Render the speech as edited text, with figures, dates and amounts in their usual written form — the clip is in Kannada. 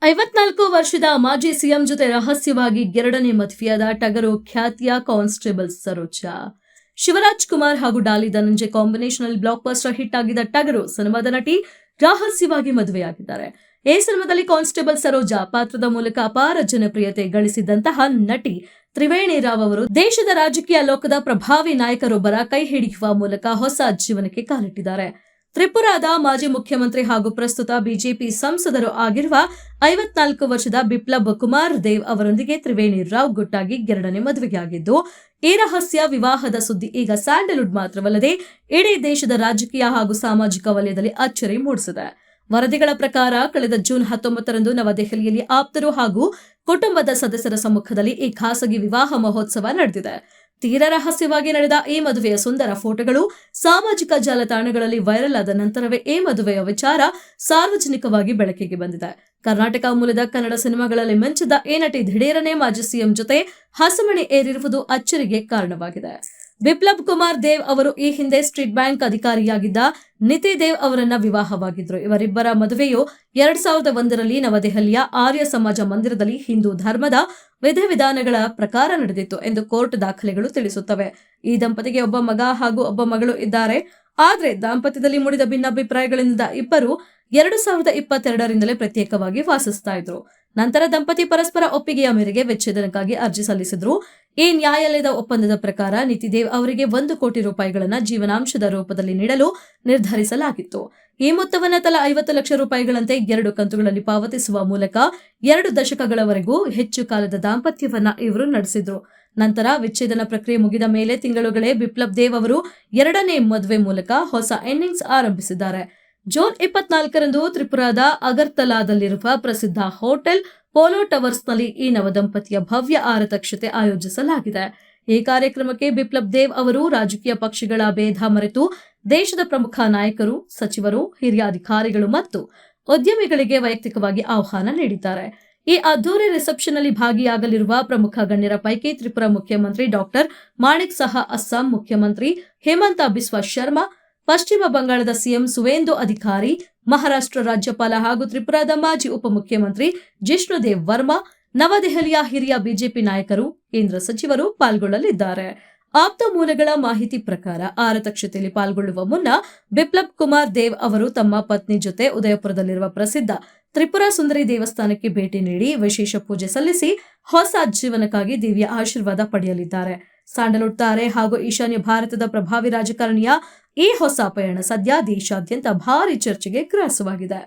54 ವರ್ಷದ ಮಾಜಿ ಸಿಎಂ ಜೊತೆ ರಹಸ್ಯವಾಗಿ ಎರಡನೇ ಮದುವೆಯಾದ ಟಗರು ಖ್ಯಾತಿಯ ಕಾನ್ಸ್ಟೇಬಲ್ ಸರೋಜಾ. ಶಿವರಾಜ್ ಕುಮಾರ್ ಹಾಗೂ ಡಾಲಿ ಧನಂಜಯ್ ಕಾಂಬಿನೇಷನ್ ಅಲ್ಲಿ ಬ್ಲಾಕ್ ಬಸ್ಟರ್ ಹಿಟ್ ಆಗಿದ್ದ ಟಗರು ಸಿನಿಮಾದ ನಟಿ ರಹಸ್ಯವಾಗಿ ಮದುವೆಯಾಗಿದ್ದಾರೆ. ಈ ಸಿನಿಮಾದಲ್ಲಿ ಕಾನ್ಸ್ಟೇಬಲ್ ಸರೋಜಾ ಪಾತ್ರದ ಮೂಲಕ ಅಪಾರ ಜನಪ್ರಿಯತೆ ಗಳಿಸಿದಂತಹ ನಟಿ ತ್ರಿವೇಣಿ ರಾವ್ ಅವರು ದೇಶದ ರಾಜಕೀಯ ಲೋಕದ ಪ್ರಭಾವಿ ನಾಯಕರೊಬ್ಬರ ಕೈ ಹಿಡಿಯುವ ಮೂಲಕ ಹೊಸ ಜೀವನಕ್ಕೆ ಕಾಲಿಟ್ಟಿದ್ದಾರೆ. ತ್ರಿಪುರಾದ ಮಾಜಿ ಮುಖ್ಯಮಂತ್ರಿ ಹಾಗೂ ಪ್ರಸ್ತುತ ಬಿಜೆಪಿ ಸಂಸದರು ಆಗಿರುವ 54 ವರ್ಷದ ಬಿಪ್ಲಬ್ ಕುಮಾರ್ ದೇವ್ ಅವರೊಂದಿಗೆ ತ್ರಿವೇಣಿ ರಾವ್ ಗುಟ್ಟಾಗಿ ಎರಡನೇ ಮದುವೆಯಾಗಿದ್ದು, ಈ ರಹಸ್ಯ ವಿವಾಹದ ಸುದ್ದಿ ಈಗ ಸ್ಯಾಂಡಲ್ವುಡ್ ಮಾತ್ರವಲ್ಲದೆ ಇಡೀ ದೇಶದ ರಾಜಕೀಯ ಹಾಗೂ ಸಾಮಾಜಿಕ ವಲಯದಲ್ಲಿ ಅಚ್ಚರಿ ಮೂಡಿಸಿದೆ. ವರದಿಗಳ ಪ್ರಕಾರ ಕಳೆದ ಜೂನ್ 19ರಂದು ನವದೆಹಲಿಯಲ್ಲಿ ಆಪ್ತರು ಹಾಗೂ ಕುಟುಂಬದ ಸದಸ್ಯರ ಸಮ್ಮುಖದಲ್ಲಿ ಈ ಖಾಸಗಿ ವಿವಾಹ ಮಹೋತ್ಸವ ನಡೆದಿದೆ. ತೀರ ರಹಸ್ಯವಾಗಿ ನಡೆದ ಈ ಮದುವೆಯ ಸುಂದರ ಫೋಟೋಗಳು ಸಾಮಾಜಿಕ ಜಾಲತಾಣಗಳಲ್ಲಿ ವೈರಲ್ ಆದ ನಂತರವೇ ಈ ಮದುವೆಯ ವಿಚಾರ ಸಾರ್ವಜನಿಕವಾಗಿ ಬೆಳಕಿಗೆ ಬಂದಿದೆ. ಕರ್ನಾಟಕ ಮೂಲದ ಕನ್ನಡ ಸಿನಿಮಾಗಳಲ್ಲಿ ಮಿಂಚಿದ ಈ ನಟಿ ದಿಢೀರನೆ ಮಾಜಿ ಸಿಎಂ ಜೊತೆ ಹಸೆಮಣೆ ಏರಿರುವುದು ಅಚ್ಚರಿಗೆ ಕಾರಣವಾಗಿದೆ. ಬಿಪ್ಲಬ್ ಕುಮಾರ್ ದೇವ್ ಅವರು ಈ ಹಿಂದೆ ಸ್ಟೇಟ್ ಬ್ಯಾಂಕ್ ಅಧಿಕಾರಿಯಾಗಿದ್ದ ನಿತಿ ದೇವ್ ಅವರನ್ನ ವಿವಾಹವಾಗಿದ್ರು. ಇವರಿಬ್ಬರ ಮದುವೆಯು 2001ರಲ್ಲಿ ನವದೆಹಲಿಯ ಆರ್ಯ ಸಮಾಜ ಮಂದಿರದಲ್ಲಿ ಹಿಂದೂ ಧರ್ಮದ ವಿಧಿವಿಧಾನಗಳ ಪ್ರಕಾರ ನಡೆದಿತ್ತು ಎಂದು ಕೋರ್ಟ್ ದಾಖಲೆಗಳು ತಿಳಿಸುತ್ತವೆ. ಈ ದಂಪತಿಗೆ ಒಬ್ಬ ಮಗ ಹಾಗೂ ಒಬ್ಬ ಮಗಳು ಇದ್ದಾರೆ. ಆದರೆ ದಾಂಪತ್ಯದಲ್ಲಿ ಮೂಡಿದ ಭಿನ್ನಾಭಿಪ್ರಾಯಗಳಿಂದ ಇಬ್ಬರು 2022ರಿಂದಲೇ ಪ್ರತ್ಯೇಕವಾಗಿ ವಾಸಿಸ್ತಾ ಇದ್ರು. ನಂತರ ದಂಪತಿ ಪರಸ್ಪರ ಒಪ್ಪಿಗೆಯ ಮೇರೆಗೆ ವಿಚ್ಛೇದನಕ್ಕಾಗಿ ಅರ್ಜಿ ಸಲ್ಲಿಸಿದ್ರು. ಈ ನ್ಯಾಯಾಲಯದ ಒಪ್ಪಂದದ ಪ್ರಕಾರ ನಿತಿದೇವ್ ಅವರಿಗೆ 1 ಕೋಟಿ ರೂಪಾಯಿಗಳನ್ನು ಜೀವನಾಂಶದ ರೂಪದಲ್ಲಿ ನೀಡಲು ನಿರ್ಧರಿಸಲಾಗಿತ್ತು. ಈ ಮೊತ್ತವನ್ನು ತಲಾ 50 ಲಕ್ಷ ರೂಪಾಯಿಗಳಂತೆ 2 ಕಂತುಗಳಲ್ಲಿ ಪಾವತಿಸುವ ಮೂಲಕ 2 ದಶಕಗಳವರೆಗೂ ಹೆಚ್ಚು ಕಾಲದ ದಾಂಪತ್ಯವನ್ನ ಇವರು ನಡೆಸಿದ್ರು. ನಂತರ ವಿಚ್ಛೇದನ ಪ್ರಕ್ರಿಯೆ ಮುಗಿದ ಮೇಲೆ ತಿಂಗಳುಗಳೇ ಬಿಪ್ಲಬ್ ದೇವ್ ಅವರು ಎರಡನೇ ಮದುವೆ ಮೂಲಕ ಹೊಸ ಇನ್ನಿಂಗ್ಸ್ ಆರಂಭಿಸಿದ್ದಾರೆ. ಜೂನ್ 24ರಂದು ತ್ರಿಪುರಾದ ಅಗರ್ತಲಾದಲ್ಲಿರುವ ಪ್ರಸಿದ್ಧ ಹೋಟೆಲ್ ಪೋಲೋ ಟವರ್ಸ್ನಲ್ಲಿ ಈ ನವದಂಪತಿಯ ಭವ್ಯ ಆರತಕ್ಷತೆ ಆಯೋಜಿಸಲಾಗಿದೆ. ಈ ಕಾರ್ಯಕ್ರಮಕ್ಕೆ ಬಿಪ್ಲಬ್ ದೇವ್ ಅವರು ರಾಜಕೀಯ ಪಕ್ಷಗಳ ಭೇದ ಮರೆತು ದೇಶದ ಪ್ರಮುಖ ನಾಯಕರು, ಸಚಿವರು, ಹಿರಿಯ ಅಧಿಕಾರಿಗಳು ಮತ್ತು ಉದ್ಯಮಿಗಳಿಗೆ ವೈಯಕ್ತಿಕವಾಗಿ ಆಹ್ವಾನ ನೀಡಿದ್ದಾರೆ. ಈ ಅದ್ದೂರಿ ರಿಸೆಪ್ಷನ್ ಅಲ್ಲಿ ಭಾಗಿಯಾಗಲಿರುವ ಪ್ರಮುಖ ಗಣ್ಯರ ಪೈಕಿ ತ್ರಿಪುರಾ ಮುಖ್ಯಮಂತ್ರಿ ಡಾಕ್ಟರ್ ಮಾಣಿಕ್ ಸಹಾ, ಅಸ್ಸಾಂ ಮುಖ್ಯಮಂತ್ರಿ ಹೇಮಂತ ಬಿಸ್ವಾ ಶರ್ಮಾ, ಪಶ್ಚಿಮ ಬಂಗಾಳದ ಸಿಎಂ ಸುವೇಂದು ಅಧಿಕಾರಿ, ಮಹಾರಾಷ್ಟ್ರ ರಾಜ್ಯಪಾಲ ಹಾಗೂ ತ್ರಿಪುರಾದ ಮಾಜಿ ಉಪಮುಖ್ಯಮಂತ್ರಿ ಜಿಷ್ಣುದೇವ್ ವರ್ಮಾ, ನವದೆಹಲಿಯ ಹಿರಿಯ ಬಿಜೆಪಿ ನಾಯಕರು, ಕೇಂದ್ರ ಸಚಿವರು ಪಾಲ್ಗೊಳ್ಳಲಿದ್ದಾರೆ. ಆಪ್ತ ಮೂಲಗಳ ಮಾಹಿತಿ ಪ್ರಕಾರ ಆರತಕ್ಷತೆಯಲ್ಲಿ ಪಾಲ್ಗೊಳ್ಳುವ ಮುನ್ನ ಬಿಪ್ಲಬ್ ಕುಮಾರ್ ದೇವ್ ಅವರು ತಮ್ಮ ಪತ್ನಿ ಜೊತೆ ಉದಯಪುರದಲ್ಲಿರುವ ಪ್ರಸಿದ್ಧ ತ್ರಿಪುರಾ ಸುಂದರಿ ದೇವಸ್ಥಾನಕ್ಕೆ ಭೇಟಿ ನೀಡಿ ವಿಶೇಷ ಪೂಜೆ ಸಲ್ಲಿಸಿ ಹೊಸ ಜೀವನಕ್ಕಾಗಿ ದೇವಿಯ ಆಶೀರ್ವಾದ ಪಡೆಯಲಿದ್ದಾರೆ. ಸ್ಯಾಂಡಲ್ವುಡ್ ತಾರೆ ಹಾಗೂ ಈಶಾನ್ಯ ಭಾರತದ ಪ್ರಭಾವಿ ರಾಜಕಾರಣಿಯ ಈ ಹೊಸ ಪಯಣ ಸದ್ಯ ದೇಶಾದ್ಯಂತ ಭಾರಿ ಚರ್ಚೆಗೆ ಗ್ರಾಸವಾಗಿದೆ.